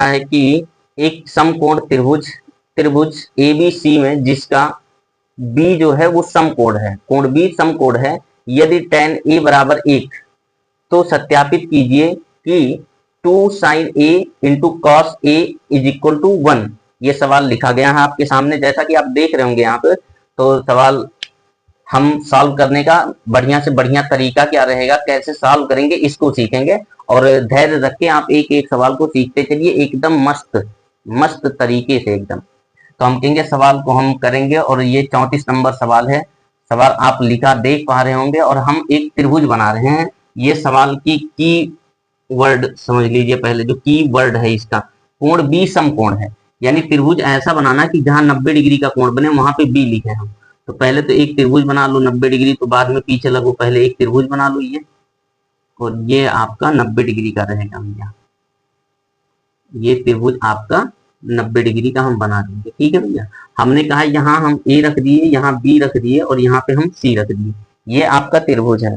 है कि एक समकोण त्रिभुज त्रिभुज ABC में जिसका B जो है वो समकोण है, कोण B समकोण है, यदि tan A बराबर 1 तो सत्यापित कीजिए कि 2 sin A into cos A is equal to 1। ये सवाल लिखा गया है आपके सामने, जैसा कि आप देख रहे होंगे यहाँ पे। तो सवाल हम सॉल्व करने का बढ़िया से बढ़िया तरीका क्या रहेगा, कैसे सॉल्व करेंगे इसको सीखेंगे, और धैर्य रख के आप एक एक सवाल को सीखते चलिए एकदम मस्त मस्त तरीके से एकदम। तो हम कहेंगे सवाल को हम करेंगे, और ये 34 नंबर सवाल है। सवाल आप लिखा देख पा रहे होंगे, और हम एक त्रिभुज बना रहे हैं। ये सवाल की वर्ड समझ लीजिए, पहले जो की वर्ड है इसका, कोण B समकोण है, यानी त्रिभुज ऐसा बनाना कि जहां 90 डिग्री का कोण बने वहां पे B लिखे हम। तो पहले तो एक त्रिभुज बना लो 90 डिग्री, तो बाद में पीछे लगो, पहले एक त्रिभुज बना लो ये, और ये आपका 90 डिग्री का रहेगा भैया। ये त्रिभुज आपका 90 डिग्री का हम बना देंगे, ठीक है भैया। हमने कहा यहाँ हम A रख दिए, यहाँ B रख दिए, और यहाँ पे हम C रख दिए। ये आपका त्रिभुज है।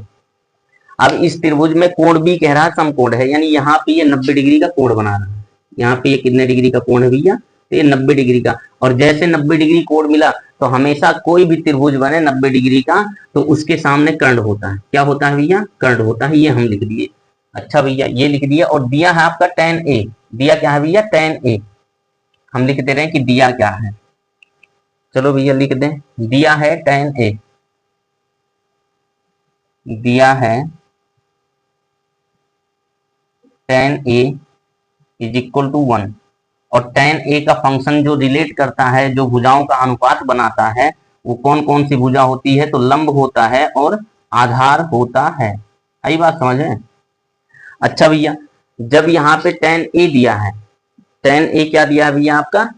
अब इस त्रिभुज में कोण B कह रहा है समकोण है, यानी यहाँ पे ये 90 डिग्री का कोण बना रहा है। यहाँ पे ये कितने डिग्री का कोण है भैया, तो ये 90 डिग्री का। और जैसे 90 डिग्री कोण मिला, तो हमेशा कोई भी त्रिभुज बने 90 डिग्री का तो उसके सामने कर्ण होता है। क्या होता है भैया, कर्ण होता है। ये हम लिख दिए। अच्छा भैया, ये लिख दिया। और दिया है आपका tan A। दिया क्या है भैया, tan A। हम लिख दे रहे हैं कि दिया क्या है, चलो भैया लिख दें। दिया है tan A, दिया है tan A is equal to 1। और tan A का फंक्शन जो रिलेट करता है, जो भुजाओं का अनुपात बनाता है, वो कौन कौन सी भुजा होती है, तो लंब होता है और आधार होता है। आई बात समझ में। अच्छा भैया, जब यहाँ पे tan A दिया है, tan A क्या दिया है भैया आपका,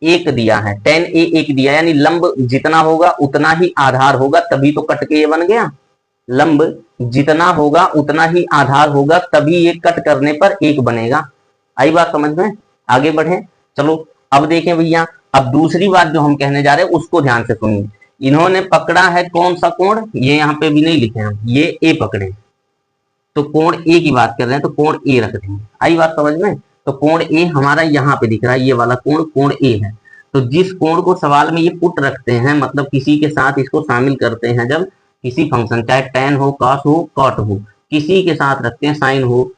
1 दिया है। tan A 1 दिया, यानी लंब जितना होगा उतना ही आधार होगा, तभी तो कट के ये बन गया। लंब जितना होगा उतना ही आधार होगा, तभी ये कट करने पर 1 बनेगा। आई बात समझ में। आगे बढ़े, चलो अब देखें भैया। अब दूसरी बात जो हम कहने जा रहे हैं उसको ध्यान से सुनिए। इन्होंने पकड़ा है कौन सा कोण, ये यहाँ पे भी नहीं लिखे हम, ये A पकड़े, तो कोण A की बात कर रहे हैं, तो कोण A रख देंगे। आई बात समझ में। तो कोण A हमारा यहाँ पे दिख रहा है, ये वाला कोण कोण A है। तो जिस कोण को सवाल में ये पुट रखते हैं, मतलब किसी के साथ इसको शामिल करते हैं, जब किसी फंक्शन, चाहे tan हो, cos हो, cot हो, किसी के साथ रखते हैं, sin हो,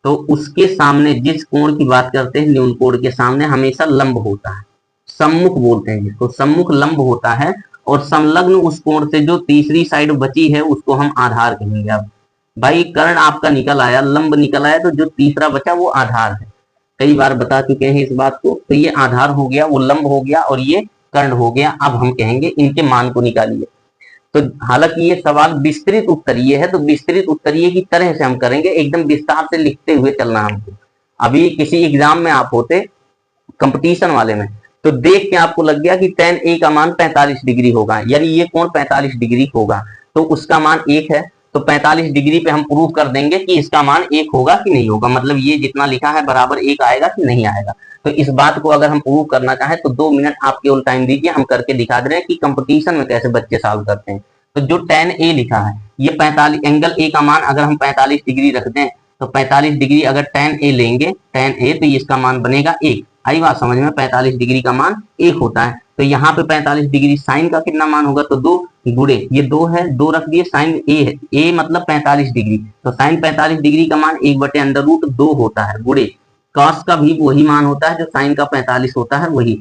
तो उसके सामने जिस कोण की बात करते हैं, न्यून कोण के सामने हमेशा लंब होता है। सम्मुख बोलते हैं जिसको, सम्मुख लंब होता है। और संलग्न उस कोण से जो तीसरी साइड बची है उसको हम आधार कहेंगे। अब भाई कर्ण आपका निकल आया, लंब निकल आया, तो जो तीसरा बचा वो आधार है। कई बार बता चुके हैं इस बात को। तो ये आधार हो गया, वो लंब हो गया, और ये कर्ण हो गया। अब हम कहेंगे इनके मान को निकालिए। तो हालांकि ये सवाल विस्तृत उत्तरीय है, तो विस्तृत उत्तरीय की तरह से हम करेंगे, एकदम विस्तार से लिखते हुए चलना हमको। अभी किसी एग्जाम में आप होते, कंपटीशन वाले में, तो देख के आपको लग गया कि tan A का मान 45 डिग्री होगा, यानी ये कोण 45 डिग्री होगा, तो उसका मान 1 है। तो 45 डिग्री पे हम प्रूव कर देंगे कि इसका मान 1 होगा कि नहीं होगा, मतलब ये जितना लिखा है बराबर 1 आएगा कि नहीं आएगा। तो इस बात को अगर हम प्रूव करना चाहें तो 2 मिनट आप केवल टाइम दीजिए, हम करके दिखा दे रहे हैं कि कंपटीशन में कैसे बच्चे सॉल्व करते हैं। तो जो tan A लिखा है, ये 45 एंगल A का मान अगर हम 45 डिग्री रख दें, तो 45 डिग्री अगर tan A लेंगे, tan A, तो इसका मान बनेगा 1। आई बात समझ में। 45 डिग्री का मान 1 होता है। तो यहाँ पे 45 डिग्री साइन का कितना मान होगा, तो 2 गुणे, ये 2 है, 2 रख दिए, साइन A है, A मतलब 45 डिग्री, तो साइन 45 डिग्री का मान 1/√2 होता है, गुणे कॉस का भी वही मान होता है जो साइन का 45 होता है, वही।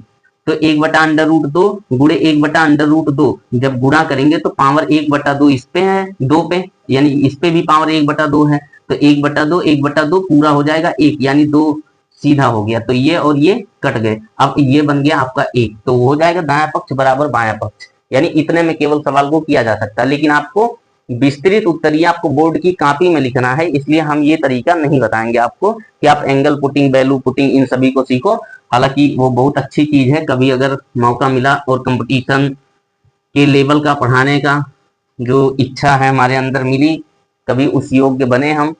तो 1/√2 गुणे 1/√2, जब गुणा करेंगे तो पावर 1/2 इस पे है, 2 पे, यानी इस पे भी पावर 1/2 है। तो 1/2 1/2 पूरा हो जाएगा 1, यानी 2 सीधा हो गया। तो ये और ये कट गए। अब ये बन गया आपका 1, तो हो जाएगा दायां पक्ष बराबर बायां पक्ष। यानी इतने में केवल सवाल को किया जा सकता है, लेकिन आपको विस्तृत उत्तरीय आपको बोर्ड की कॉपी में लिखना है, इसलिए हम ये तरीका नहीं बताएंगे आपको कि आप एंगल पुटिंग, वैल्यू पुटिंग, इन सभी को सीखो। हालांकि वो बहुत अच्छी चीज है, कभी अगर मौका मिला और कंपटीशन के लेवल का पढ़ाने का जो इच्छा है हमारे अंदर मिली, कभी उस योग्य बने हम,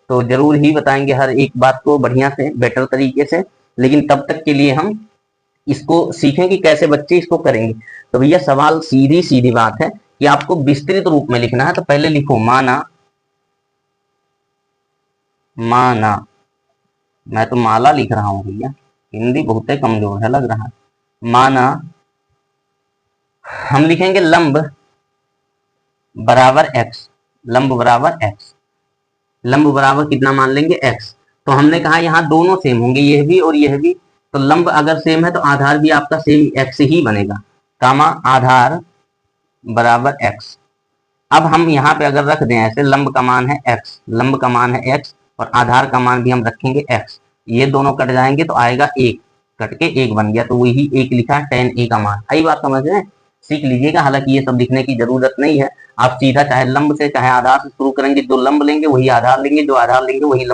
तो जरूर ही बताएंगे हर एक बात को बढ़िया से, बेटर तरीके से। लेकिन तब तक के लिए हम इसको सीखें कि कैसे बच्चे इसको करेंगे। तो भैया सवाल सीधी सीधी बात है कि आपको विस्तृत रूप में लिखना है। तो पहले लिखो माना, माना, मैं तो माला लिख रहा हूं भैया, हिंदी बहुत ही कमजोर है लग रहा है। माना हम लिखेंगे लंब बराबर x, लंब बराबर x, लंब बराबर कितना मान लेंगे x। तो हमने कहा यहाँ दोनों सेम होंगे, यह भी और यह भी, तो लंब अगर सेम है तो आधार भी आपका सेम x ही बनेगा, कामा आधार बराबर x। अब हम यहाँ पे अगर रख दें ऐसे, लंब का मान है x, लंब का मान है x और आधार का मान भी हम रखेंगे x, ये दोनों कट जाएंगे तो आएगा 1, कट के 1 बन गया, तो वही 1 लिखा है tan a का मान। आई बात समझ रहे हैं, सीख लीजिएगा। हालांकि ये सब लिखने की जरूरत नहीं है, आप सीधा चाहे लंब से चाहे आधार से शुरू करेंगे, जो लंब लेंगे वही आधार लेंगे, जो आधार लेंगे वही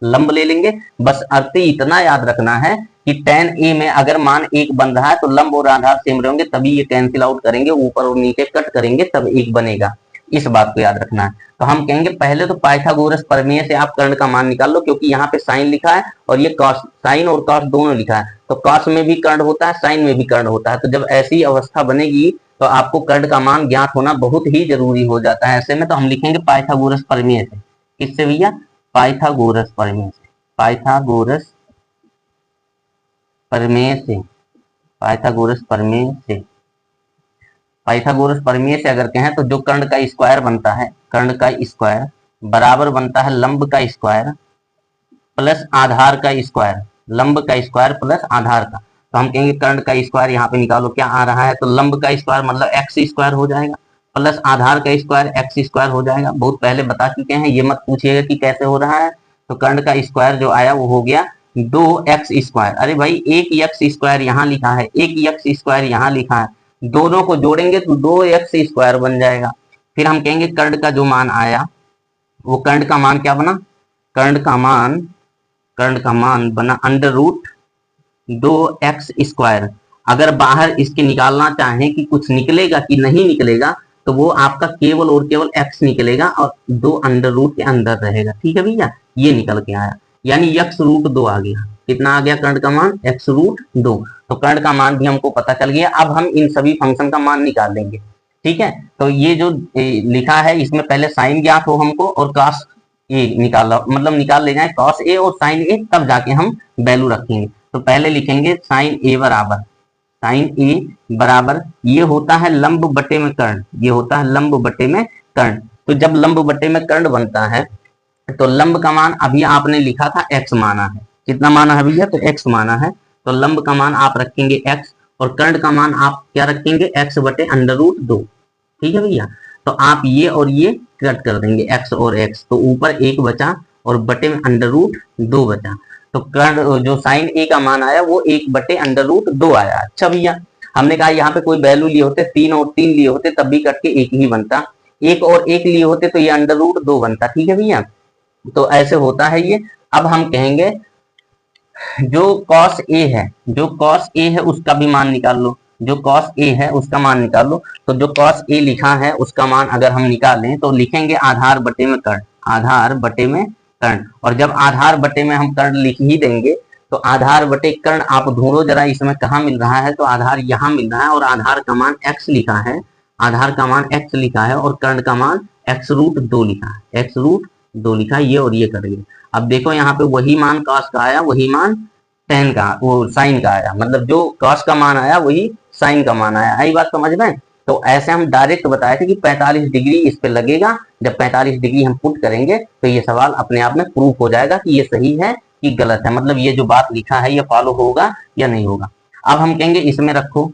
लंब ले लेंगे। बस अर्थ इतना याद रखना है कि tan a में अगर मान 1 बन रहा है तो लंब और आधार सेम रहेंगे, तभी ये कैंसिल आउट करेंगे, ऊपर और नीचे कट करेंगे तब 1 बनेगा। इस बात को याद रखना है। तो हम कहेंगे पहले तो पाइथागोरस प्रमेय से आप कर्ण का मान निकाल लो, क्योंकि यहाँ पे साइन लिखा है और ये कॉस, साइन और कॉस दोनों लिखा है, तो कॉस में भी कर्ण होता है, साइन में भी कर्ण होता है। तो जब ऐसी अवस्था बनेगी तो आपको कर्ण का मान ज्ञात होना बहुत ही जरूरी हो जाता है। ऐसे में तो हम लिखेंगे पाइथागोरस प्रमेय से। किससे भैया? पाइथागोरस प्रमेय से, पाइथागोरस प्रमेय से, पाइथागोरस प्रमेय से। पाइथागोरस प्रमेय से अगर कहें तो जो कर्ण का स्क्वायर बनता है, कर्ण का स्क्वायर बराबर बनता है लंब का स्क्वायर प्लस आधार का स्क्वायर, लंब का स्क्वायर प्लस आधार का। तो हम कहेंगे कर्ण का स्क्वायर यहाँ पे निकालो, क्या आ रहा है? तो लंब का स्क्वायर मतलब एक्स स्क्वायर हो जाएगा, प्लस आधार का स्क्वायर एक्स स्क्वायर हो जाएगा। बहुत पहले बता चुके हैं, ये मत पूछिएगा कि कैसे हो रहा है। तो कर्ण का स्क्वायर जो आया वो हो गया 2x स्क्वायर। अरे भाई एक एक्स स्क्वायर यहाँ लिखा है, एक एक्स स्क्वायर यहाँ लिखा है, दोनों को जोड़ेंगे तो 2x स्क्वायर बन जाएगा। फिर हम कहेंगे कर्ण का जो मान आया वो कर्ण का मान क्या बना? कर्ण का मान बना अंडर रूट 2x स्क्वायर। अगर बाहर इसके निकालना चाहें कि कुछ निकलेगा कि नहीं निकलेगा, तो वो आपका केवल और केवल x निकलेगा और 2 अंडर रूट के अंदर रहेगा। ठीक है भैया, ये निकल के आया, यानी x रूट 2 आ गया। कितना आ गया कर्ण का मान? x root 2। तो कर्ण का मान भी हमको पता चल गया। अब हम इन सभी फंक्शन का मान निकाल लेंगे। ठीक है, तो ये जो लिखा है इसमें पहले साइन ज्ञात हो हमको और कॉस ए निकाला, मतलब निकाल ले जाए कॉस ए और साइन ए, तब जाके हम वैल्यू रखेंगे। तो पहले लिखेंगे साइन ए बराबर, साइन ए बराबर ये होता है लंब बटे में कर्ण, ये होता है लंब बटे में कर्ण। तो जब लंब बटे में कर्ण बनता है तो लंब का मान अभी आपने लिखा था x माना है, कितना माना है भैया? तो x माना है। तो लंब का मान आप रखेंगे x और कर्ण का मान आप क्या रखेंगे? x बटे अंडर रूट 2। ठीक है भैया, तो आप ये और ये कट कर देंगे x और x, तो ऊपर 1 बचा और बटे में अंडर रूट 2 बचा। तो कर्ण जो साइन a का मान आया वो 1 बटे अंडर रूट 2 आया। अच्छा भैया, हमने कहा यहाँ पे कोई वैल्यू लिए होते, 3 और 3 लिए होते तब भी कट के 1 ही बनता, 1 और 1 लिए होते तो ये अंडर रूट 2 बनता। ठीक है भैया, तो ऐसे होता है ये। अब हम कहेंगे जो cos a है, जो cos a है उसका भी मान निकाल लो, जो cos a है उसका मान निकाल लो। तो जो cos a लिखा है उसका मान अगर हम निकालें तो लिखेंगे आधार बटे में कर्ण, आधार बटे में कर्ण। और जब आधार बटे में हम कर्ण लिख ही देंगे तो आधार बटे कर्ण आप ढूंढो जरा इसमें कहाँ मिल रहा है। तो आधार यहाँ मिल रहा है और आधार का मान x लिखा है, आधार का मान x लिखा है और कर्ण का मान x रूट 2 लिखा है, x रूट 2 लिखा है, ये और ये कट गए। अब देखो यहाँ पे वही मान cos का आया, वही मान tan का, वो sin का आया, मतलब जो cos का मान आया वही sin का मान आया। आई बात समझ में? तो ऐसे हम डायरेक्ट बताए थे कि 45 डिग्री इस पे लगेगा, जब 45 डिग्री हम पुट करेंगे तो ये सवाल अपने आप में प्रूफ हो जाएगा कि ये सही है कि गलत है, मतलब ये जो बात लिखा है ये फॉलो होगा या नहीं होगा। अब हम कहेंगे इसमें रखो,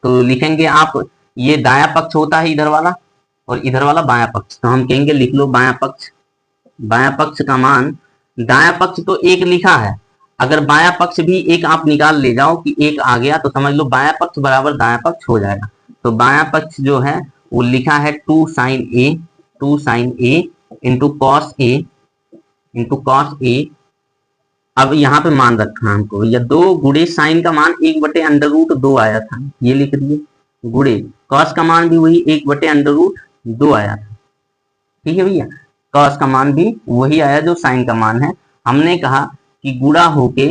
तो लिखेंगे आप ये दायां पक्ष होता है इधर वाला और इधर वाला बायां पक्ष, तो हम कहेंगे लिख लो बायां पक्ष, बायां पक्ष का मान, दायां पक्ष तो 1 लिखा है, अगर बायां पक्ष भी 1 आप निकाल ले जाओ कि 1 आ गया तो समझ लो बायां पक्ष बराबर दायां पक्ष हो जाएगा। तो बायां पक्ष जो है वो लिखा है 2 sin a into cos a into cos a। अब यहाँ पे मान रखा हमको, या 2 गुणे साइन का मान 1 बटे अंडर रूट 2 आया था, ये लिख दिए, गुणे कॉस का मान भी वही 1 बटे अंडर रूट 2 आया था। ठीक है भैया, कॉस का मान भी वही आया जो साइन का मान है। हमने कहा कि गुणा होके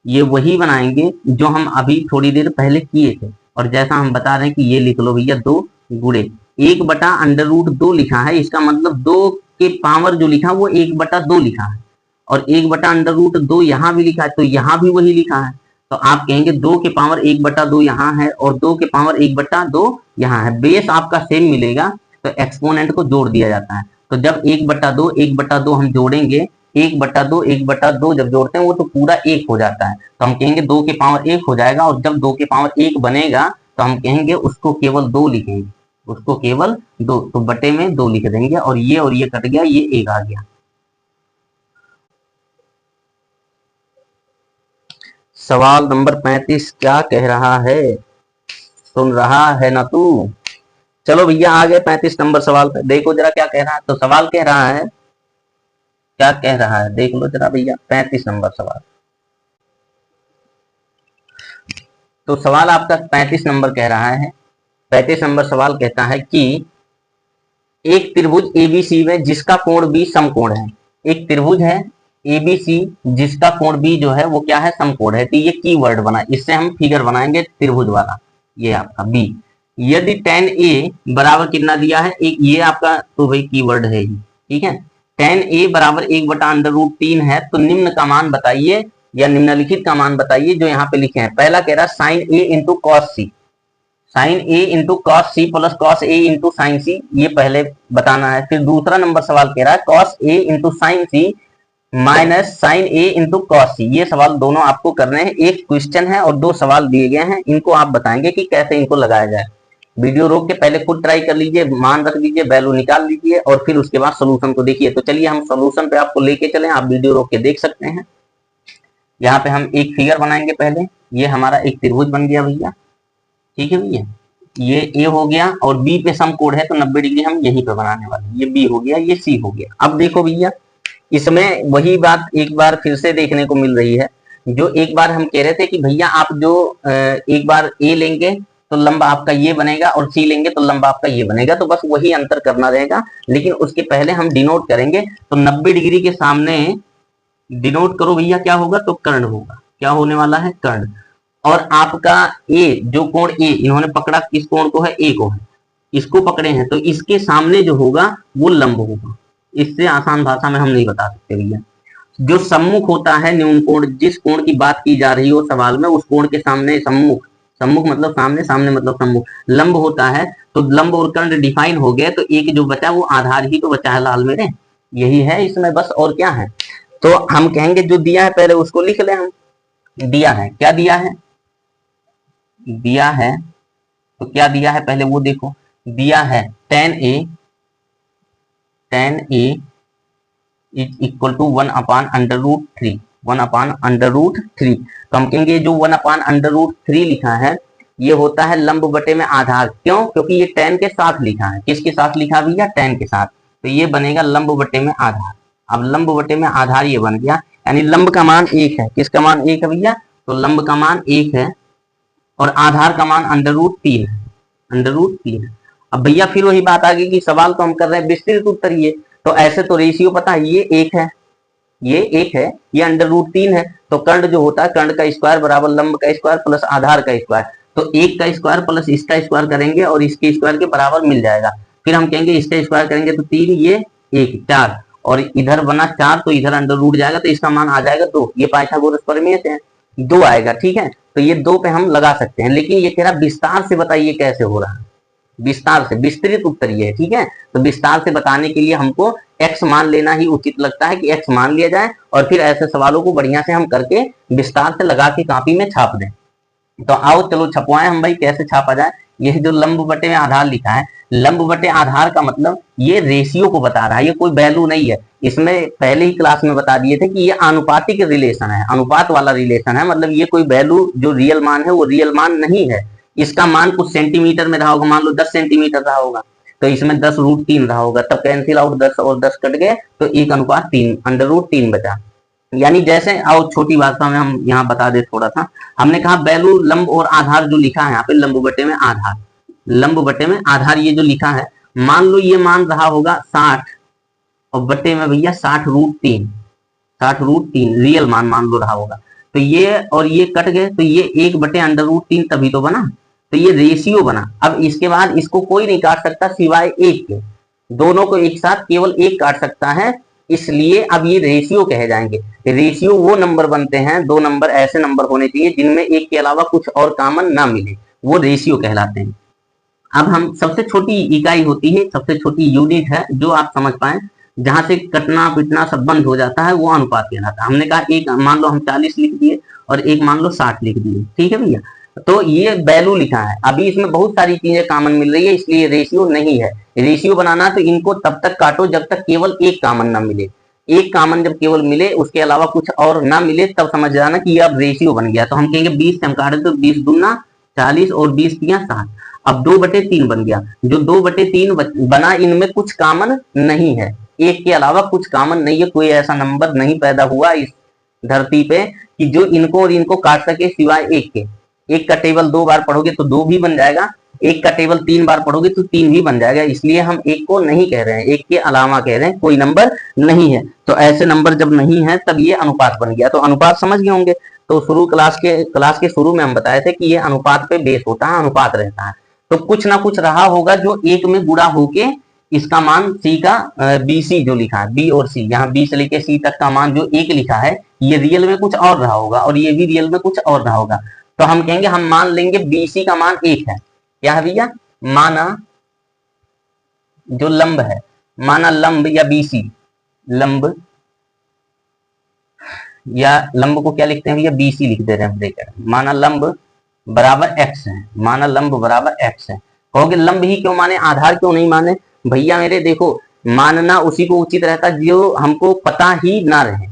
ये वही बनाएंगे जो हम अभी थोड़ी देर पहले किए थे, और जैसा हम बता रहे हैं कि ये लिख लो भैया 2 गुणे 1 बटा अंडर रूट 2 लिखा है, इसका मतलब 2 के पावर जो लिखा वो 1 बटा 2 लिखा है, और 1/√2 यहाँ भी लिखा है, तो यहाँ भी वही लिखा है। तो आप कहेंगे 2 के पावर 1/2 यहाँ है और 2 के पावर 1/2 यहाँ है, बेस आपका सेम मिलेगा, तो एक्सपोनेंट को जोड़ दिया जाता है। तो जब 1/2 हम जोड़ेंगे, 1/2 जब जोड़ते हैं वो तो पूरा 1 हो जाता है, तो हम कहेंगे 2 के पावर 1 हो जाएगा। और जब 2 के पावर 1 बनेगा तो हम कहेंगे उसको केवल 2 लिखेंगे, उसको केवल 2, तो बटे में 2 लिख देंगे और ये कट गया, ये 1 आ गया। सवाल नंबर 35 क्या कह रहा है, सुन रहा है ना तू? चलो भैया आ गए 35 नंबर सवाल पे, देखो जरा क्या कह रहा है। तो सवाल कह रहा है, क्या कह रहा है देख लो जरा भैया, 35 नंबर सवाल। तो सवाल आपका 35 नंबर कह रहा है, 35 नंबर सवाल कहता है कि एक त्रिभुज एबीसी में जिसका कोण बी समकोण है। एक त्रिभुज है एबीसी जिसका कोण बी जो है वो क्या है, समकोण है। तो ये कीवर्ड बना, इससे हम फिगर बनाएंगे त्रिभुज वाला, ये आपका बी। यदि tan ए बराबर कितना दिया है, एक ये आपका तो भाई कीवर्ड है ही, ठीक है। tan ए बराबर 1/√3 है, तो निम्न का मान बताइए या निम्नलिखित का मान बताइए जो यहाँ पे लिखे हैं। पहला कह रहा है sin a into cos C, sin A into cos C plus cos A into sin C, ये पहले बताना है। फिर दूसरा नंबर सवाल कह रहा है cos A into sin C minus sign A into cos सी। ये सवाल दोनों आपको करने हैं, एक क्वेश्चन है और 2 सवाल दिए गए हैं, इनको आप बताएंगे कि कैसे इनको लगाया जाए। वीडियो रोक के पहले खुद ट्राई कर लीजिए, मान रख लीजिए, वैल्यू निकाल लीजिए और फिर उसके बाद सोल्यूशन को देखिए। तो चलिए हम सोल्यूशन पे आपको लेके चले, आप वीडियो रोक के देख सकते हैं। यहाँ पे हम एक फिगर बनाएंगे पहले, ये हमारा एक त्रिभुज बन गया भैया, ठीक है भैया। ये ए हो गया और बी पे समकोण है तो 90 डिग्री हम यहीं पे बनाने वाले, ये बी हो गया, ये सी हो गया। अब देखो भैया इसमें वही बात एक बार फिर से देखने को मिल रही है, जो एक बार हम कह रहे थे कि भैया आप जो एक बार ए लेंगे तो लंबा आपका ये बनेगा और सी लेंगे तो लंबा आपका ये बनेगा, तो बस वही अंतर करना रहेगा। लेकिन उसके पहले हम डिनोट करेंगे, तो 90 डिग्री के सामने डिनोट करो भैया, क्या होगा, तो कर्ण होगा। क्या होने वाला है, कर्ण। और आपका ए जो कोण ए इन्होंने पकड़ा, किस कोण को है, ए को है, इसको पकड़े हैं, तो इसके सामने जो होगा वो लंब होगा। इससे आसान भाषा में हम नहीं बता सकते भैया। जो सम्मुख होता है न्यून कोण, जिस कोण की बात की जा रही हो सवाल में, उस कोण के सामने सम्मुख, सम्मुख मतलब सामने, सामने मतलब सम्मुख, लंब होता है। तो लंब और कर्ण डिफाइन हो गए, तो एक जो बचा वो आधार ही तो बचा है लाल मेरे, यही है इसमें बस, और क्या है। तो हम कहेंगे जो दिया है पहले उसको लिख ले हम। दिया है, क्या दिया है, दिया है, तो क्या दिया है पहले वो देखो। दिया है tan a is equal to 1/√3, 1/√3। तो हम कहेंगे जो 1/√3 लिखा है ये होता है लंब बटे में आधार। क्यों, क्योंकि ये tan के साथ लिखा है। किसके साथ लिखा भैया, tan के साथ, तो ये बनेगा लंब बटे में आधार। अब लंब बटे में आधार ये बन गया, यानी लंब का मान 1 है। किसका मान 1 है भैया, तो लंब का मान 1 है और आधार का मान √3 है, √3 है। अब भैया फिर वही बात आ गई कि सवाल तो हम कर रहे हैं विस्तृत उत्तर ये, तो ऐसे तो रेशियो पता है, ये 1 है, ये 1 है, ये √3 है। तो कर्ण जो होता है, कर्ण का स्क्वायर बराबर लंब का स्क्वायर प्लस आधार का स्क्वायर। तो 1 का स्क्वायर प्लस इसका स्क्वायर करेंगे और इसके स्क्वायर के बराबर मिल जाएगा। फिर हम कहेंगे इसका स्क्वायर करेंगे तो 3, ये 1, 4, और इधर बना 4 तो इधर अंडर रूट जाएगा, तो इसका मान आ जाएगा 2। ये पाइथागोरस प्रमेय से 2 आएगा, ठीक है। तो ये 2 पे हम लगा सकते हैं, लेकिन ये कह रहा विस्तार से बताइए कैसे हो रहा है, विस्तार से, विस्तृत उत्तर ये है, ठीक है। तो विस्तार से बताने के लिए हमको x मान लेना ही उचित लगता है कि x मान लिया जाए और फिर ऐसे सवालों को बढ़िया से हम करके विस्तार से लगा के कॉपी में छाप दें। तो आओ चलो छपवाएं हम भाई, कैसे छापा जाए। यह जो लंब बटे में आधार लिखा है, लंब बटे आधार का मतलब ये रेशियो को बता रहा है, ये कोई वैल्यू नहीं है। इसमें पहले ही क्लास में बता दिए थे कि ये अनुपातिक रिलेशन है, अनुपात वाला रिलेशन है, मतलब ये कोई वैल्यू जो रियल मान है वो रियल मान नहीं है। इसका मान कुछ सेंटीमीटर में रहा होगा, मान लो 10 सेंटीमीटर रहा होगा, तो इसमें 10√3 रहा होगा, तब कैंसिल आउट 10 और 10 कट गए तो 1:3 √3 बचा। यानी जैसे आओ छोटी भाषा में हम यहाँ बता दे थोड़ा सा, हमने कहा वैल्यू लंब और आधार जो लिखा है यहाँ पे लंब बटे में आधार, लंब बटे में आधार ये जो लिखा है, मान लो ये मान रहा होगा 60 और बटे में भैया 60√3, 60√3 रियल मान लो रहा होगा, तो ये और ये कट गए तो ये 1/√3 तभी तो बना, तो ये रेशियो बना। अब इसके बाद इसको कोई नहीं काट सकता सिवाय 1 के, दोनों को एक साथ केवल 1 काट सकता है, इसलिए अब ये रेशियो कहे जाएंगे। रेशियो वो नंबर बनते हैं, दो नंबर ऐसे नंबर होने चाहिए जिनमें एक के अलावा कुछ और कॉमन ना मिले, वो रेशियो कहलाते हैं। अब हम सबसे छोटी इकाई होती है, सबसे छोटी यूनिट है जो आप समझ पाए, जहां से कटना पिटना सब बंद हो जाता है, वो अनुपात कहलाता है। हमने कहा एक मान लो हम 40 लिख दिए और एक मान लो 60 लिख दिए, ठीक है भैया। तो ये वैल्यू लिखा है, अभी इसमें बहुत सारी चीजें कॉमन मिल रही है, इसलिए रेशियो नहीं है। रेशियो बनाना तो इनको तब तक काटो जब तक केवल एक कॉमन ना मिले। एक कॉमन जब केवल मिले, उसके अलावा कुछ और ना मिले, तब समझ जाना कि ये अब रेशियो बन गया। तो हम कहेंगे 20 से हम काटे तो 20 दूना 40 और 20 तिया 60। अब 2/3 बन गया। जो 2/3 बना, इनमें कुछ कॉमन नहीं है, एक के अलावा कुछ कॉमन नहीं है। कोई ऐसा नंबर नहीं पैदा हुआ इस धरती पे कि जो इनको और इनको काट सके सिवाय एक के। एक का टेबल 2 बार पढ़ोगे तो 2 भी बन जाएगा, एक का टेबल 3 बार पढ़ोगे तो 3 भी बन जाएगा। इसलिए हम एक को नहीं कह रहे हैं, एक के अलावा कह रहे हैं, कोई नंबर नहीं है। तो ऐसे नंबर जब नहीं है तब ये अनुपात बन गया। तो अनुपात समझ गए होंगे। तो शुरू क्लास के शुरू में हम बताए थे कि ये अनुपात पे बेस होता है, अनुपात रहता है। तो कुछ ना कुछ रहा होगा जो एक में गुणा होके इसका मान सी का BC जो लिखा है, बी और सी, यहाँ बी से लेके सी तक का मान जो एक लिखा है, ये रियल में कुछ और रहा होगा और ये भी रियल में कुछ और रहा होगा। तो हम कहेंगे, हम मान लेंगे BC का मान 1 है। क्या है भैया? माना जो लंब है, माना लंब या BC, लंब या लंब को क्या लिखते हैं भैया? BC लिख दे रहे हैं ब्रैकेट। माना लंब बराबर x है, माना लंब बराबर x है। कहोगे लंब ही क्यों माने, आधार क्यों नहीं माने? भैया मेरे देखो, मानना उसी को उचित रहता जो हमको पता ही ना रहे,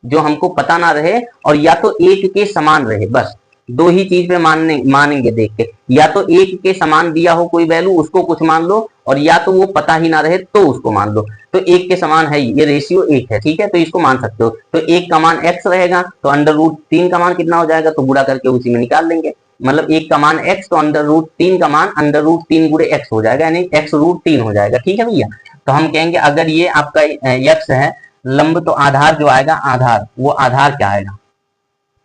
जो हमको पता ना रहे, और या तो एक के समान रहे, बस दो ही चीज पे मानेंगे देख के। या तो एक के समान दिया हो कोई वैल्यू, उसको कुछ मान लो, और या तो वो पता ही ना रहे तो उसको मान लो। तो एक के समान है, ये रेशियो 1 है, ठीक है, तो इसको मान सकते हो। तो 1 का मान x रहेगा, तो √3 का मान कितना हो जाएगा, तो गुणा करके उसी में निकाल लेंगे। मतलब 1 का मान x, तो √3 का मान √3 गुणे x हो जाएगा, यानी x√3 हो जाएगा, ठीक है भैया। तो हम कहेंगे अगर ये आपका x है लंब, तो आधार जो आएगा, आधार, वो आधार क्या आएगा?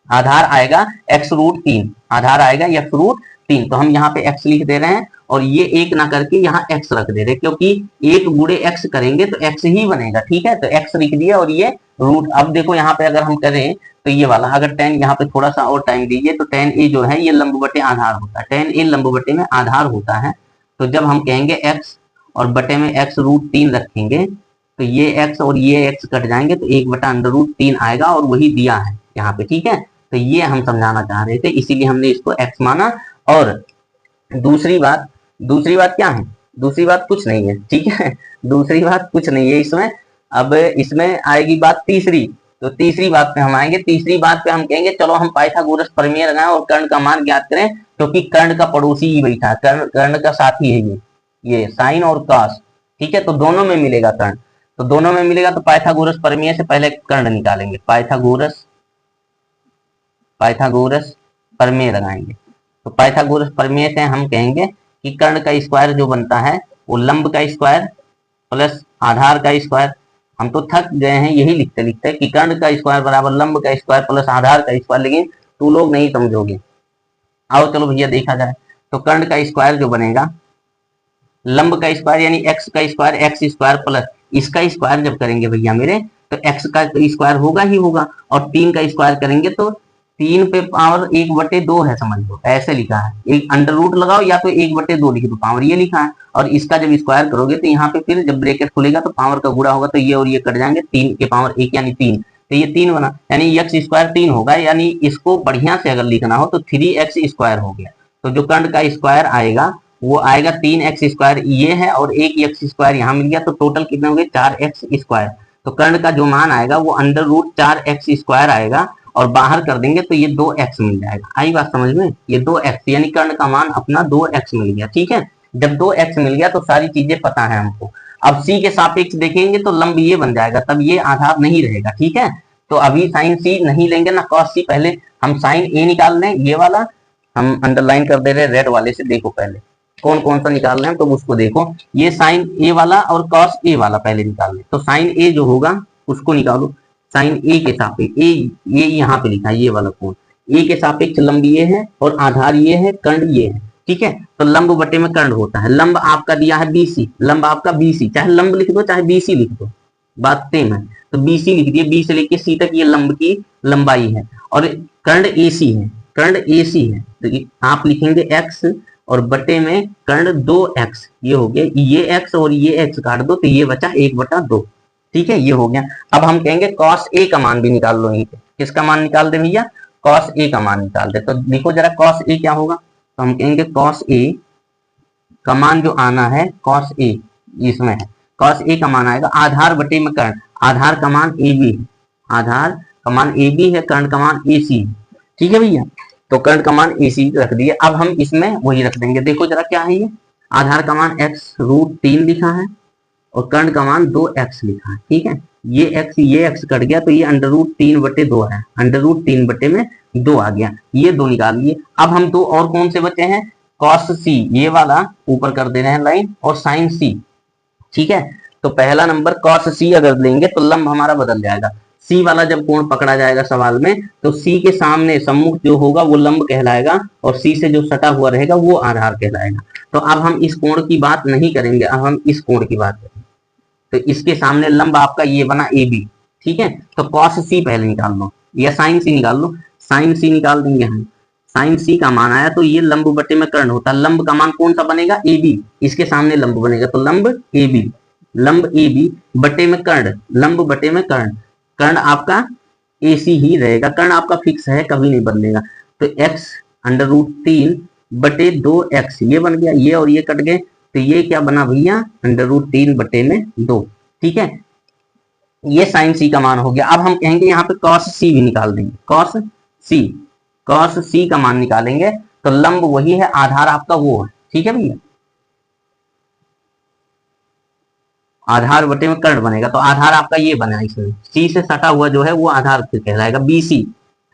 आधार आएगा x√3, आधार आएगा x√3। तो हम यहाँ पे x लिख दे रहे हैं और ये एक ना करके यहाँ x रख दे रहे हैं, क्योंकि एक गुणे x करेंगे तो x ही बनेगा, ठीक है। तो x लिख दिया और ये रूट। अब देखो यहाँ पे अगर हम करें तो ये वाला, अगर tan, यहाँ पे थोड़ा सा और टाइम दीजिए, तो tan a जो है ये लंब बटे आधार होता है, tan a लंब बटे में आधार होता है। तो जब हम कहेंगे x और बटे में x√3 रखेंगे, तो ये x और ये x कट जाएंगे, तो 1/√3 आएगा, और वही दिया है यहाँ पे, ठीक है। तो ये हम समझाना चाह रहे थे, इसीलिए हमने इसको x माना। और दूसरी बात क्या है? दूसरी बात कुछ नहीं है, ठीक है, दूसरी बात कुछ नहीं है इसमें। अब इसमें आएगी बात तीसरी। तो तीसरी बात पे हम आएंगे। तीसरी बात पे हम कहेंगे चलो हम पाइथागोरस प्रमेय लगाएं और कर्ण का मान ज्ञात करें, क्योंकि कर्ण का पड़ोसी ही बैठा है, कर्ण का साथी है ये साइन और कॉस, ठीक है। तो दोनों में मिलेगा कर्ण, तो दोनों में मिलेगा, तो पाइथागोरस प्रमेय से पहले कर्ण निकालेंगे, पाइथागोरस प्रमेय लगाएंगे। तो पाइथागोरस प्रमेय से हम कहेंगे कि कर्ण का स्क्वायर जो बनता है वो लंब का स्क्वायर प्लस आधार का स्क्वायर। हम तो थक गए हैं यही लिखते लिखते कि कर्ण का स्क्वायर बराबर लंब का स्क्वायर प्लस आधार का स्क्वायर, लेकिन तू लोग नहीं समझोगे। आओ चलो भैया देखा जाए। तो कर्ण का स्क्वायर जो बनेगा, लंब का स्क्वायर यानी x का स्क्वायर, x स्क्वायर प्लस इसका स्क्वायर जब करेंगे भैया मेरे, तो x का स्क्वायर होगा ही होगा, और 3 का स्क्वायर करेंगे तो 3 पे पावर 1/2 है, समझ लो, ऐसे लिखा है। एक अंडर रूट लगाओ या तो 1/2 लिख दो, पावर ये लिखा है। और इसका जब स्क्वायर करोगे तो यहाँ पे फिर जब ब्रैकेट खुलेगा तो पावर का गुणा होगा, तो ये और ये कट जाएंगे, 3 के पावर 1 यानी 3, तो ये 3 बना, यानी x स्क्वायर 3 होगा। यानी इसको बढ़िया से अगर लिखना हो तो 3x स्क्वायर हो गया। तो जो कर्ण का स्क्वायर आएगा वो आएगा 3x स्क्वायर ये है, और एक x स्क्वायर यहाँ मिल गया, तो टोटल कितने हो गए 4x स्क्वायर। तो कर्ण का जो मान आएगा वो √4x स्क्वायर आएगा, और बाहर कर देंगे तो ये 2x मिल जाएगा। आई बात समझ में? ये 2x यानी कर्ण का मान अपना 2x मिल गया, ठीक है। जब 2x मिल गया तो सारी चीजें पता है हमको। अब c के सापेक्ष देखेंगे तो लंब ये बन जाएगा, तब ये आधार नहीं रहेगा, ठीक है। तो अभी साइन c नहीं लेंगे ना cos c, पहले हम साइन a निकाल लें, ये वाला हम अंडरलाइन कर दे रहे रेड वाले से। देखो पहले कौन कौन सा निकाल रहे हैं तो उसको देखो। ये साइन a वाला और cos a वाला पहले निकाल लें। तो साइन a जो होगा उसको निकालो, साइन a के सापेक्ष, ये यहाँ पे लिखा है ये वाला कोण, a के सापेक्ष लंब ये है और आधार ये है, कर्ण ये है, ठीक है। तो लंब बटे में कर्ण होता है। लंब आपका दिया है BC, लंब आपका BC, चाहे लंब लिख दो चाहे BC लिख दो, बात सेम है। तो BC लिख दिए, B से लेके C तक ये लंब की लंबाई है और कर्ण AC है, कर्ण AC है, तो आप लिखेंगे x और बटे में कर्ण 2x, ये हो गया, ये x और ये x काट दो तो ये बचा 1/2। ठीक है, ये हो गया। अब हम कहेंगे cos A का मान भी निकाल लो, यहीं पे किसका मान निकाल दे भैया, cos A का मान निकाल दे। तो देखो जरा cos A क्या होगा, तो हम कहेंगे cos A का मान जो आना है, cos A इसमें है, cos A का मान आएगा आधार बटे में कर्ण, आधार का मान AB है, आधार का मान AB है, कर्ण का मान AC है। ठीक है भैया, तो कर्ण का मान AC रख दिए। अब हम इसमें वही रख देंगे, देखो जरा क्या है ये, आधार का मान x√3 लिखा है और कर्ण का मान 2x लिखा है। ठीक है, ये x कट गया तो ये √3/2 है, √3 में 2 आ गया, ये 2 निकाल लिए। अब हम दो और कौन से बचे हैं, cos C, ये वाला ऊपर कर दे रहे हैं लाइन, और sin C। ठीक है, तो पहला नंबर cos C अगर लेंगे तो लंब हमारा बदल जाएगा, C वाला जब कोण पकड़ा जाएगा सवाल में तो C के सामने सम्मुख जो होगा वो लंब कहलाएगा और C से जो सटा हुआ रहेगा वो आधार कहलाएगा। तो अब हम इस कोण की बात नहीं करेंगे, अब हम इस कोण की बात करेंगे। तो इसके सामने लंब आपका ये बना AB। ठीक है, तो cos C पहले निकाल लो या sin C निकाल लो, sin C निकाल देंगे हम, sin C का मान आया तो ये लंब बटे में कर्ण होता है, लंब का मान कौन सा बनेगा, AB, इसके सामने लंब बनेगा तो लंब AB, लंब AB बटे में कर्ण, लंब बटे में कर्ण, कर्ण आपका AC ही रहेगा, कर्ण आपका फिक्स है, कभी नहीं बदलेगा। तो x √3/2x ये बन गया, ये और ये कट गए तो ये क्या बना भैया, √3/2। ठीक है, ये sin C का मान हो गया। अब हम कहेंगे यहाँ पे cos C भी निकाल देंगे, cos C का मान निकालेंगे तो लंब वही है, आधार आपका वो है। ठीक है भैया, आधार बटे में कर्ण बनेगा तो आधार आपका ये बना, इसमें C से सटा हुआ जो है वो आधार कहलाएगा, BC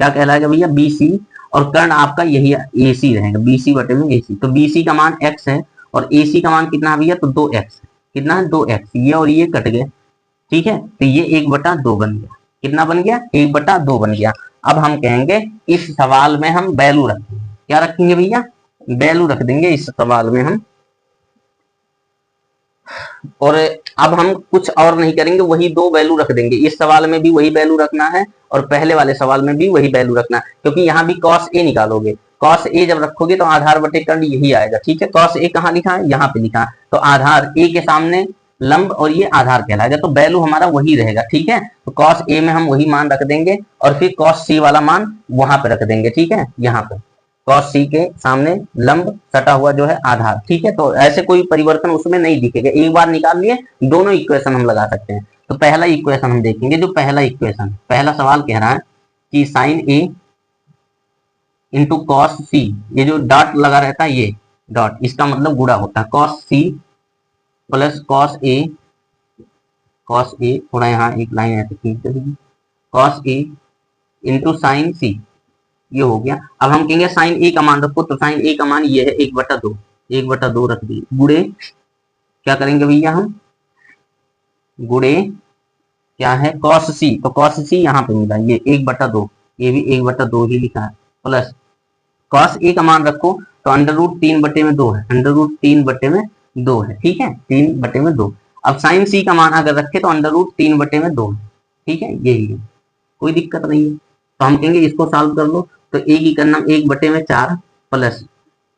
क्या कहलाएगा भैया, BC, और कर्ण आपका यही AC रहेगा, BC बटे में AC। तो BC का मान x है और AC का मान कितना है भैया, तो 2x, कितना है 2x, ये और ये कट गए। ठीक है, तो ये 1/2 बन गया, कितना बन गया, 1/2 बन गया। अब हम कहेंगे इस सवाल में हम वैल्यू रखेंगे, क्या रखेंगे भैया, वैल्यू रख देंगे इस सवाल में हम, और अब हम कुछ और नहीं करेंगे, वही 2 वैल्यू रख देंगे, इस सवाल में भी वही वैल्यू रखना है और पहले वाले सवाल में भी वही वैल्यू रखना है, क्योंकि यहाँ भी cos A निकालोगे, cos A जब रखोगे तो आधार बटे कर्ण यही आएगा। ठीक है, cos A कहाँ लिखा है, यहाँ पे लिखा है, तो आधार A के सामने लंब और ये आधार कहलाएगा, तो वैल्यू हमारा वही रहेगा। ठीक है, तो cos A में हम वही मान रख देंगे और फिर cos C वाला मान वहां पे रख देंगे। ठीक है, यहाँ पे cos C के सामने लंब सटा हुआ जो है आधार। ठीक है, तो ऐसे कोई परिवर्तन उसमें नहीं दिखेगा, एक बार निकाल लिए दोनों इक्वेशन हम लगा सकते हैं। तो पहला इक्वेशन हम देखेंगे, जो पहला इक्वेशन, पहला सवाल कह रहा है कि sin A into cos C, ये जो डॉट लगा रहता है ये डॉट, इसका मतलब गुणा होता है, cos C plus cos A, थोड़ा यहाँ एक लाइन ऐसे खींच देंगे, cos A into sin C, ये हो गया। अब हम कहेंगे sin A का मान रखो, तो sin A का मान ये है 1/2, 1/2 रख दिए, गुड़े क्या करेंगे भैया हम, गुड़े क्या है cos C, तो cos C यहाँ पे मिला ये 1/2, ये भी 1/2 ही लिखा है, प्लस cos A का मान रखो तो √3/2 है, √3/2 है। ठीक है, 3/2। अब sin C का मान अगर रखे तो √3/2 है। ठीक है, यही है, कोई दिक्कत नहीं है। तो हम कहेंगे इसको सॉल्व कर लो, तो एक ही करना 1/4 प्लस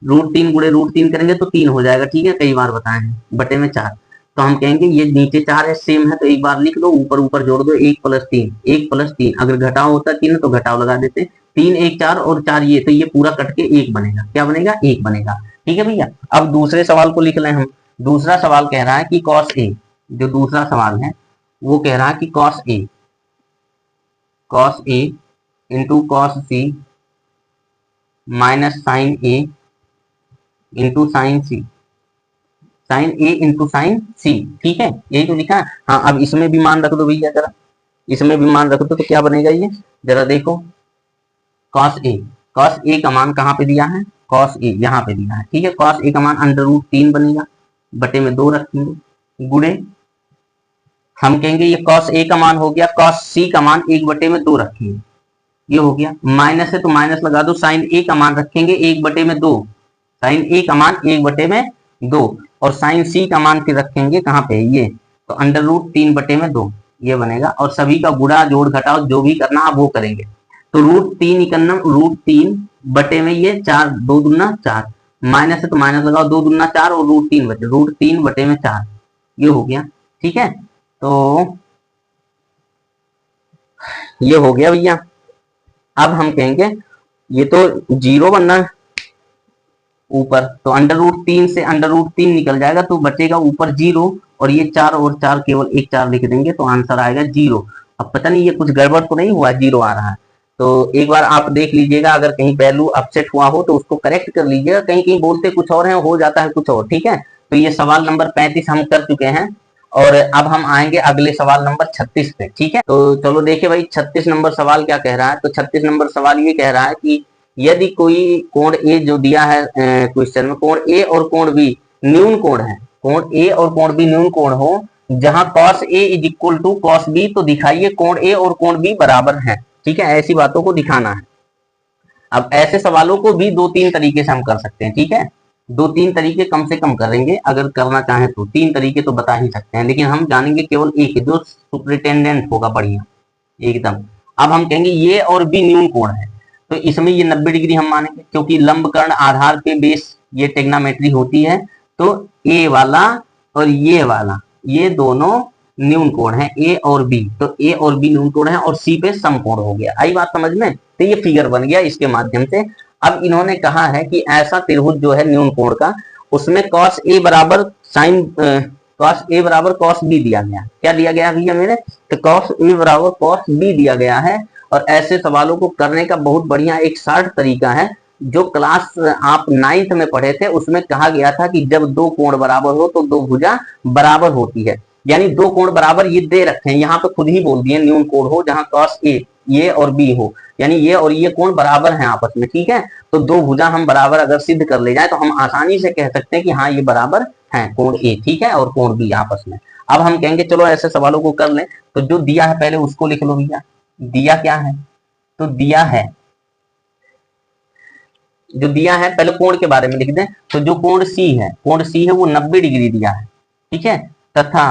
√3 गुणे √3 करेंगे तो 3 हो जाएगा। ठीक है, कई बार बताए हैं, बटे में 4, तो हम कहेंगे ये नीचे 4 है, सेम है, तो एक बार लिख लो, ऊपर ऊपर जोड़ दो, 1 + 3, 1 + 3, अगर घटाव होता 3 तो घटाव लगा देते, 3 1 4 और 4 ये, तो ये पूरा कट के 1 बनेगा, क्या बनेगा, 1 बनेगा। ठीक है भैया, अब दूसरे सवाल को लिख लें हम। दूसरा सवाल कह रहा है कि cos A, जो दूसरा सवाल है वो कह रहा है कि cos A into cos C minus sin A into sin C, sin A into sin C। ठीक है, यही तो लिखा है। हाँ, अब इसमें भी मान रख दो भैया, जरा इसमें भी मान रख दो, तो क्या बनेगा ये, जरा देखो, cos A का मान कहाँ पे दिया है, cos A यहाँ पे दिया है। ठीक है, cos A का मान √3 बनेगा, बटे में 2 रखेंगे, गुणे हम कहेंगे ये cos A का मान हो गया, cos C का मान 1/2 रखेंगे, ये हो गया, माइनस है तो माइनस लगा दो, sin A का मान रखेंगे 1/2, sin A का मान 1/2 और sin C का मान फिर रखेंगे कहाँ पे, ये तो √3/2, ये बनेगा, और सभी का गुणा जोड़ घटाओ जो भी करना आप वो करेंगे। तो √3 इकन्नम √3 बटे में ये 4, 2 दूना 4, माइनस है तो माइनस लगाओ, 2 दूना 4 और √3 बचे, √3 बटे में 4, ये हो गया। ठीक है, तो ये हो गया भैया। अब हम कहेंगे ये तो 0 बनना ऊपर, तो √3 से √3 निकल जाएगा तो बचेगा ऊपर 0, और ये 4 और 4 केवल एक 4 लिख देंगे तो आंसर आएगा 0। अब पता नहीं ये कुछ गड़बड़ तो नहीं हुआ, 0 आ रहा है। तो एक बार आप देख लीजिएगा, अगर कहीं वैल्यू अपसेट हुआ हो तो उसको करेक्ट कर लीजिएगा, कहीं कहीं बोलते कुछ और है, हो जाता है कुछ और। ठीक है, तो ये सवाल नंबर 35 हम कर चुके हैं, और अब हम आएंगे अगले सवाल नंबर 36 पे। ठीक है, तो चलो देखिए भाई 36 नंबर सवाल क्या कह रहा है। तो 36 नंबर सवाल ये कह रहा है कि यदि कोई कोण ए जो दिया है क्वेश्चन में, कोण ए और कोण बी न्यून कोण है, कोण ए और कोण बी न्यून कोण हो, जहां cos A is equal to cos B, तो दिखाइए कोण ए और कोण बी बराबर है। ठीक है, ऐसी बातों को दिखाना है। अब ऐसे सवालों को भी 2-3 तरीके से हम कर सकते हैं। ठीक है, 2-3 तरीके कम से कम करेंगे, अगर करना चाहें तो 3 तरीके तो बता ही सकते हैं, लेकिन हम जानेंगे केवल एक जो सुपरिटेंडेंट होगा बढ़िया एकदम। अब हम कहेंगे ये और बी न्यून कोण है, तो इसमें ये 90 डिग्री हम मानेंगे, क्योंकि लंब कर्ण आधार पे बेस ये टेग्नामेट्री होती है। तो ए वाला और ये वाला ये दोनों न्यून कोण है, ए और बी, तो ए और बी न्यून कोण है, और सी पे समकोण हो गया। आई बात समझ में? तो ये फिगर बन गया इसके माध्यम से। अब इन्होंने कहा है कि ऐसा त्रिभुज जो है न्यून कोण का, उसमें cos A बराबर sin cos A बराबर cos B दिया गया। क्या दिया गया भैया मेरे? तो cos A बराबर cos B दिया गया है। और ऐसे सवालों को करने का बहुत बढ़िया एक शॉर्ट तरीका है, जो क्लास आप 9th में पढ़े थे, उसमें कहा गया था कि जब दो कोण बराबर हो तो दो भुजा बराबर होती है। यानी दो कोण बराबर ये दे रखे हैं, यहाँ पे खुद ही बोल दिए न्यून कोण हो जहां cos A ये और बी हो, यानी ये और ये कोण बराबर हैं आपस में। ठीक है, तो दो भुजा हम बराबर अगर सिद्ध कर ले जाए तो हम आसानी से कह सकते हैं कि हाँ ये बराबर हैं, कोण ए ठीक है और कोण बी आपस में। अब हम कहेंगे चलो ऐसे सवालों को कर लें, तो जो दिया है पहले उसको लिख लो भैया। दिया क्या है? तो दिया है, जो दिया है पहले कोण के बारे में लिख दें। तो जो कोण सी है, कोण सी है वो 90 डिग्री दिया है। ठीक है, तथा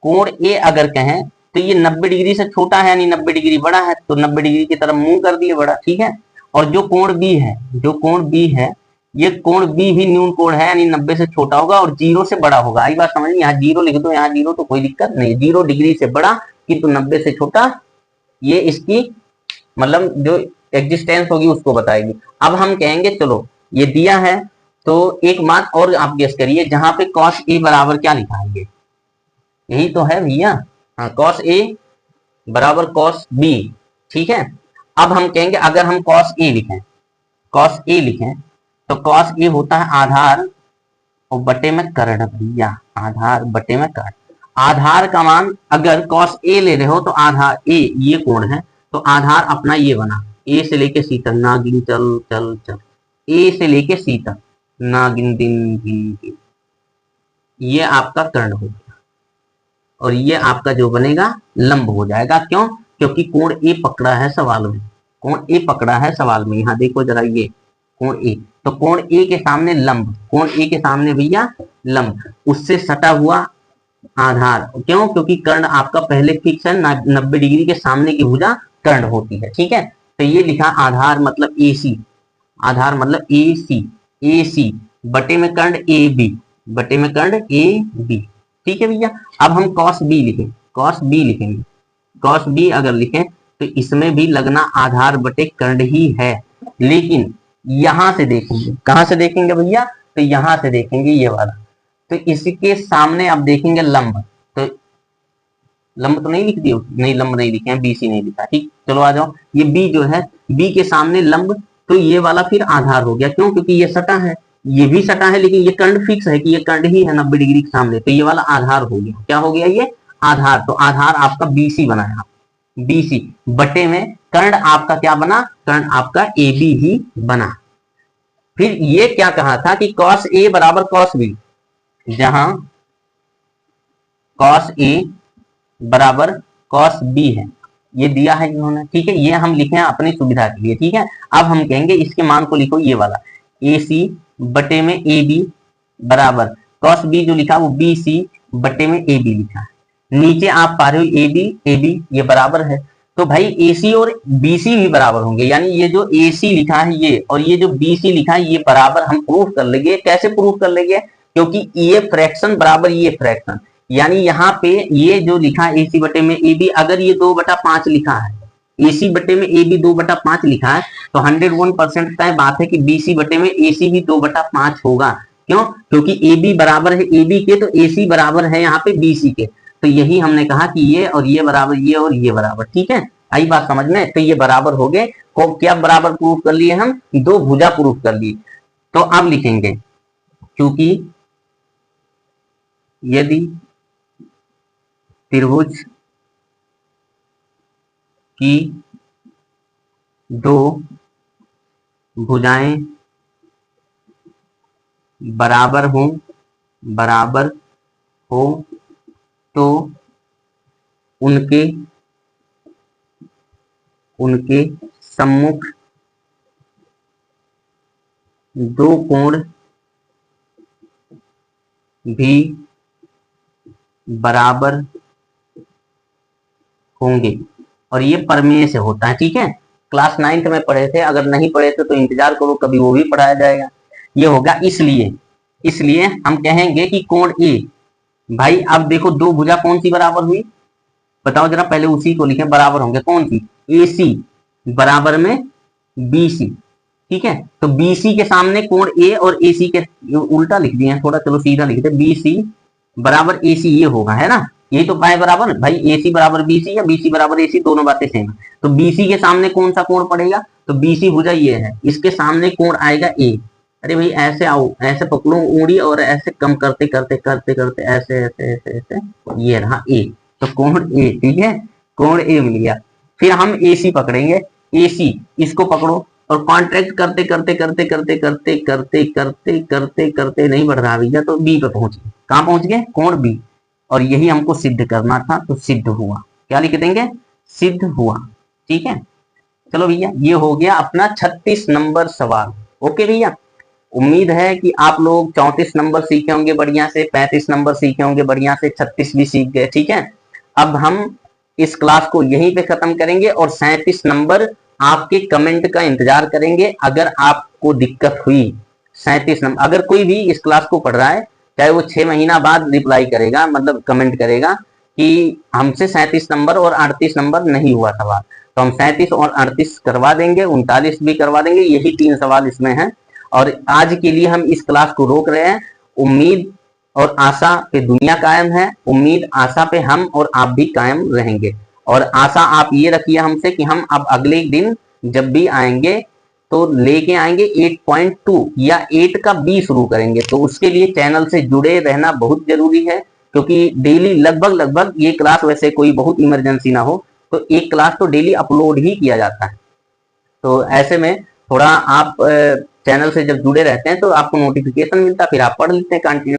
कोण ए अगर कहें तो ये 90 डिग्री से छोटा है, यानी 90 डिग्री बड़ा है, तो 90 डिग्री की तरफ मुंह कर दिए बड़ा। ठीक है, और जो कोण बी है, जो कोण बी है, ये कोण बी भी न्यून कोण है, यानी 90 से छोटा होगा और 0 से बड़ा होगा। आई बात समझ, यहाँ 0 लिख दो, यहाँ 0 तो कोई दिक्कत नहीं, 0 डिग्री से बड़ा किंतु 90 से छोटा, ये इसकी मतलब जो एग्जिस्टेंस होगी उसको बताएगी। अब हम कहेंगे चलो ये दिया है, तो एक बात और आप गेस करिए, जहां पे cos A बराबर क्या लिखा है, ये यही तो है भैया। हाँ, cos A बराबर cos B। ठीक है, अब हम कहेंगे अगर हम cos A लिखें, cos A लिखें तो cos A होता है आधार और बटे में कर्ण भैया, आधार बटे में कर्ण। आधार का मान अगर cos A ले रहे हो तो आधार A ये कोण है, तो आधार अपना ये बना, A से लेके सी तक, नागिन चल चल चल, A से लेके सी तक, नागिन दिन गिन, ये आपका कर्ण हो गया, और ये आपका जो बनेगा लंब हो जाएगा। क्यों? क्योंकि कोण ए पकड़ा है सवाल में, कोण ए पकड़ा है सवाल में। यहाँ देखो जरा, ये कोण ए, तो कोण ए के सामने लंब, कोण ए के सामने भैया लंब, उससे सटा हुआ आधार। क्यों? क्योंकि कर्ण आपका पहले फिक्स है, 90 डिग्री के सामने की भुजा कर्ण होती है। ठीक है, तो ये लिखा आधार मतलब ए सी, आधार मतलब ए सी, ए सी बटे में कर्ण ए बी, बटे में कर्ण ए बी। ठीक है भैया, अब हम cos B लिखें, cos B लिखेंगे, cos B अगर लिखें तो इसमें भी लगना आधार बटे कर्ण ही है, लेकिन यहां से देखेंगे, कहां से देखेंगे भैया? तो यहां से देखेंगे ये वाला, तो इसके सामने आप देखेंगे लंब, तो लंब तो नहीं लिख दिया, नहीं लंब नहीं लिखे हैं, BC नहीं लिखा। ठीक, चलो आ जाओ, ये B जो है, B के सामने लंब, तो ये वाला फिर आधार हो गया। क्यों? क्योंकि ये सटा है, ये भी सटा है, लेकिन ये कर्ण फिक्स है कि ये कर्ण ही है 90 डिग्री के सामने, तो ये वाला आधार हो गया। क्या हो गया? ये आधार। तो आधार आपका BC बनाया, BC बटे में कर्ण आपका क्या बना? कर्ण आपका AB ही बना। फिर ये क्या कहा था कि cos A बराबर cos B, जहां cos A बराबर cos B है, ये दिया है इन्होंने। ठीक है, ये हम लिखे हैं अपनी सुविधा के लिए। ठीक है, अब हम कहेंगे इसके मान को लिखो, ये वाला AC बटे में AB बराबर cos B जो लिखा वो BC बटे में AB लिखा है। नीचे आप पा रहे हो ए बी ये बराबर है, तो भाई AC और BC भी बराबर होंगे, यानी ये जो AC लिखा है ये और ये जो BC लिखा है ये बराबर हम प्रूफ कर लेंगे। कैसे प्रूफ कर लेंगे? क्योंकि ये फ्रैक्शन बराबर ये फ्रैक्शन, यानी यहाँ पे ये जो लिखा है AC बटे में AB, अगर ये 2/5 लिखा है, AC बटे में AB 2/5 लिखा है, तो 101% तय बात है कि BC बटे में AC भी 2/5 होगा। क्यों? क्योंकि AB बराबर है AB के, तो AC बराबर है यहाँ पे BC के। तो यही हमने कहा कि ये और ये बराबर, ये और ये बराबर। ठीक है, आई बात समझ में? तो ये बराबर हो गए। को क्या बराबर प्रूफ कर लिए हम? दो भुजा प्रूफ कर लिए। तो अब लिखेंगे, क्योंकि यदि त्रिभुज की दो भुजाएं बराबर हो तो उनके सम्मुख दो कोण भी बराबर होंगे, और ये प्रमेय से होता है। ठीक है, क्लास 9th में पढ़े थे, अगर नहीं पढ़े थे तो इंतजार करो, कभी वो भी पढ़ाया जाएगा। ये होगा, इसलिए हम कहेंगे कि कोण ए, भाई अब देखो दो भुजा कौन सी बराबर हुई, बताओ जरा, पहले उसी को लिखें। बराबर होंगे कौन सी? AC बराबर में BC। ठीक है, तो BC के सामने कोण A और AC के उल्टा लिख दिए थोड़ा, चलो सीधा लिखते, BC बराबर AC ये होगा, है ना? यही तो पाए बराबर, भाई AC बराबर BC या BC बराबर AC, दोनों बातें सेम है। तो BC के सामने कौन सा कोण पड़ेगा? तो BC भुजा ये है, इसके सामने कोण आएगा A। अरे भाई ऐसे आओ, ऐसे पकड़ो उंगली और ऐसे कम करते करते करते करते ऐसे ऐसे ऐसे ऐसे, ये रहा A। तो कोण A, ठीक है, कोण A मिल गया। फिर हम AC पकड़ेंगे, AC इसको पकड़ो और कॉन्ट्रैक्ट करते करते करते करते करते करते करते करते करते नहीं बढ़ रहा भैया, तो B पे पहुंच गए। कहां पहुंच गए? कोण B। और यही हमको सिद्ध करना था, तो सिद्ध हुआ। क्या लिख देंगे? सिद्ध हुआ। ठीक है, चलो भैया, ये हो गया अपना 36 नंबर सवाल। ओके भैया, उम्मीद है कि आप लोग 34 नंबर सीखे होंगे बढ़िया से, 35 नंबर सीखे होंगे बढ़िया से, 36 भी सीख गए। ठीक है, अब हम इस क्लास को यहीं पे खत्म करेंगे और 37 नंबर आपके कमेंट का इंतजार करेंगे। अगर आपको दिक्कत हुई 37 नंबर, अगर कोई भी इस क्लास को पढ़ रहा है, चाहे वो 6 महीना बाद रिप्लाई करेगा, मतलब कमेंट करेगा कि हमसे 37 नंबर और 38 नंबर नहीं हुआ सवाल, तो हम 37 और 38 करवा देंगे, 39 भी करवा देंगे। यही 3 सवाल इसमें हैं। और आज के लिए हम इस क्लास को रोक रहे हैं। उम्मीद और आशा पे दुनिया कायम है, उम्मीद आशा पे हम और आप भी कायम रहेंगे। और आशा आप ये रखिए हमसे कि हम अब अगले दिन जब भी आएंगे तो लेके आएंगे 8.2 या 8 का B शुरू करेंगे। तो उसके लिए चैनल से जुड़े रहना बहुत जरूरी है, क्योंकि डेली लगभग ये क्लास, वैसे कोई बहुत इमरजेंसी ना हो तो एक क्लास तो डेली अपलोड ही किया जाता है। तो ऐसे में थोड़ा आप चैनल से जब जुड़े रहते हैं तो आपको नोटिफिकेशन मिलता है, फिर आप पढ़ लेते हैं कंटिन्यू।